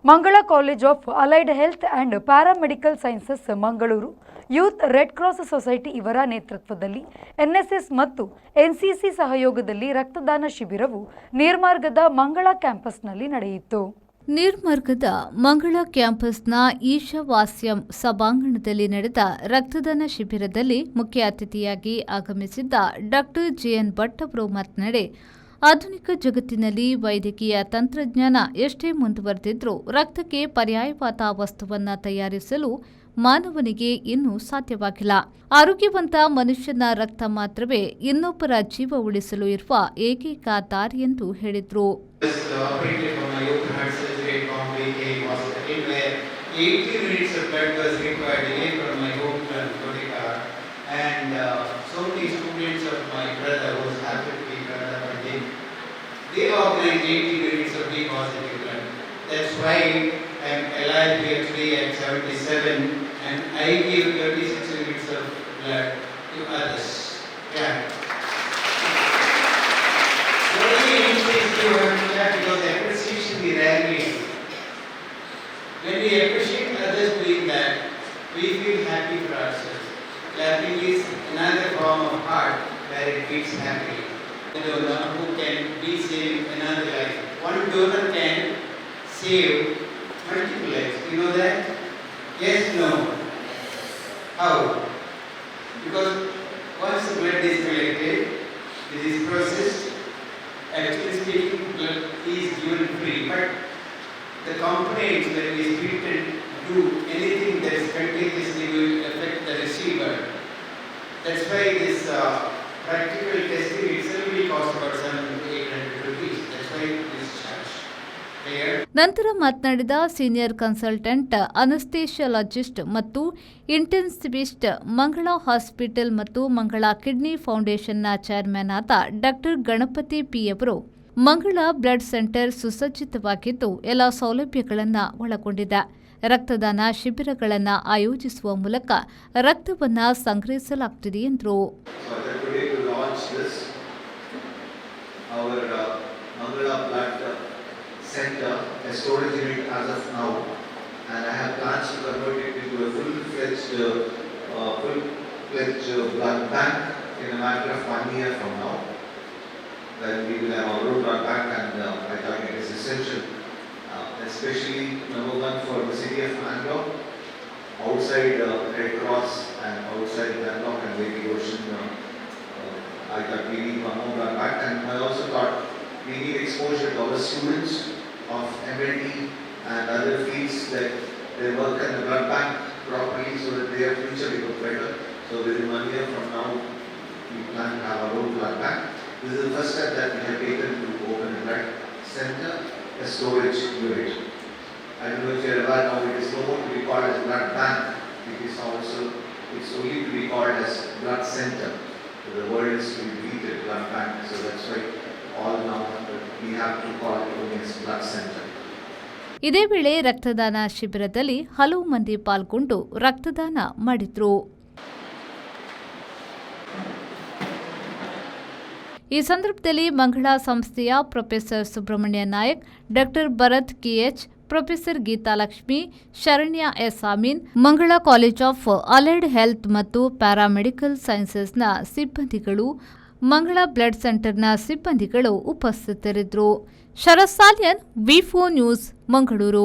ಮಂಗಳ College of Allied health and paramedical sciences Mangaluru, youth red cross society ಇವರ ನೇತೃತ್ವದಲ್ಲಿ NSS ಮತ್ತು ಎನ್ಸಿಸಿ ಸಹಯೋಗದಲ್ಲಿ ರಕ್ತದಾನ ಶಿಬಿರವು ನೀರ್ಮಾರ್ಗದ ಮಂಗಳ ಕ್ಯಾಂಪಸ್ನಲ್ಲಿ ನಡೆಯಿತು. ನೀರ್ಮಾರ್ಗದ ಮಂಗಳ ಕ್ಯಾಂಪಸ್ನ ಈಶಾವಾಸ್ಯಂ ಸಭಾಂಗಣದಲ್ಲಿ ನಡೆದ ರಕ್ತದಾನ ಶಿಬಿರದಲ್ಲಿ ಮುಖ್ಯ ಅತಿಥಿಯಾಗಿ ಆಗಮಿಸಿದ್ದ ಡಾಕ್ಟರ್ ಜೆಎನ್ ಭಟ್ ಅವರು ಮಾತನಾಡಿ, ಆಧುನಿಕ ಜಗತ್ತಿನಲ್ಲಿ ವೈದ್ಯಕೀಯ ತಂತ್ರಜ್ಞಾನ ಎಷ್ಟೇ ಮುಂದುವರೆದಿದ್ರೂ ರಕ್ತಕ್ಕೆ ಪರ್ಯಾಯವಾದ ವಸ್ತುವನ್ನು ತಯಾರಿಸಲು ಮಾನವನಿಗೆ ಇನ್ನೂ ಸಾಧ್ಯವಾಗಿಲ್ಲ. ಆರೋಗ್ಯವಂತ ಮನುಷ್ಯನ ರಕ್ತ ಮಾತ್ರವೇ ಇನ್ನೊಬ್ಬರ ಜೀವ ಉಳಿಸಲು ಇರುವ ಏಕೈಕ ದಾರಿ ಎಂದು ಹೇಳಿದರು. They organize 80 units of B positive blood. That's why I'm alive here today at 77 and I give 36 units of blood to others. Yeah. Very interesting you have to that because appreciation we rarely do. When we appreciate others doing that, we feel happy for ourselves. Clapping is another form of art where it feels happy. Donor who can be saving another life. One donor can save multiple lives. You know that? Yes, no. How? Because once the blood is collected, it is processed. Actually speaking, blood is given free. But the components that is treated do anything that is continuously going to affect the receiver. That's why this practical testing itself will cost about 700 to 800 rupees. That's why this charge. ನಂತರ ಮಾತನಾಡಿದ senior consultant ಅನಸ್ಥೇಷಿಯಾಲಜಿಸ್ಟ್ ಮತ್ತು intensivist ಮಂಗಳ hospital ಮತ್ತು ಮಂಗಳ kidney ಫೌಂಡೇಶನ್ನ chairman ಆದ doctor Ganapati P ಅವರು, ಮಂಗಳ blood centre ಸುಸಜ್ಜಿತವಾಗಿದ್ದು ಎಲ್ಲ ಸೌಲಭ್ಯಗಳನ್ನು ಒಳಗೊಂಡಿದೆ. ರಕ್ತದಾನ ಶಿಬಿರಗಳನ್ನು ಆಯೋಜಿಸುವ ಮೂಲಕ ರಕ್ತವನ್ನು ಸಂಗ್ರಹಿಸಲಾಗುತ್ತಿದೆ ಎಂದರು. Center, a storage unit as of now, and I have plans to convert it into a full-fledged blood bank in a matter of 1 year from now. Then we will have our own blood bank, and I think it is essential, especially number one for the city of Bangalore, outside Red Cross and outside Bangalore and Lake Ocean. I thought we need one more blood bank, and I also thought we need exposure to our students of MLT and other fields that they work in the blood bank properly so that their future becomes better. So within 1 year from now, we plan to have our own blood bank. This is the first step that we have taken to open a blood center, a storage unit. I don't know if you are aware now, it is no more to be called as blood bank. It is also, it's only to be called as blood center. So the word is to be treated blood bank. So that's why all now we have to call it only as blood center. ಇದೇ ವೇಳೆ ರಕ್ತದಾನ ಶಿಬಿರದಲ್ಲಿ ಹಲವು ಮಂದಿ ಪಾಲ್ಗೊಂಡು ರಕ್ತದಾನ ಮಾಡಿದ್ರು. ಈ ಸಂದರ್ಭದಲ್ಲಿ ಮಂಗಳ ಸಂಸ್ಥೆಯ Professor Subrahmanya Nayak, Doctor Bharath K H, Professor Geethalakshmi, Sharanya S Amin, Mangala College of Allied Health ಮತ್ತು ಪ್ಯಾರಾಮೆಡಿಕಲ್ ಸೈನ್ಸಸ್ನ ಸಿಬ್ಬಂದಿಗಳು, ಮಂಗಳ ಬ್ಲಡ್ ಸೆಂಟರ್ನ ಸಿಬ್ಬಂದಿಗಳು ಉಪಸ್ಥಿತರಿದ್ದರು. ಶರತ್ ಸಾಲ್ಯನ್, ವಿ4 ನ್ಯೂಸ್, ಮಂಗಳೂರು.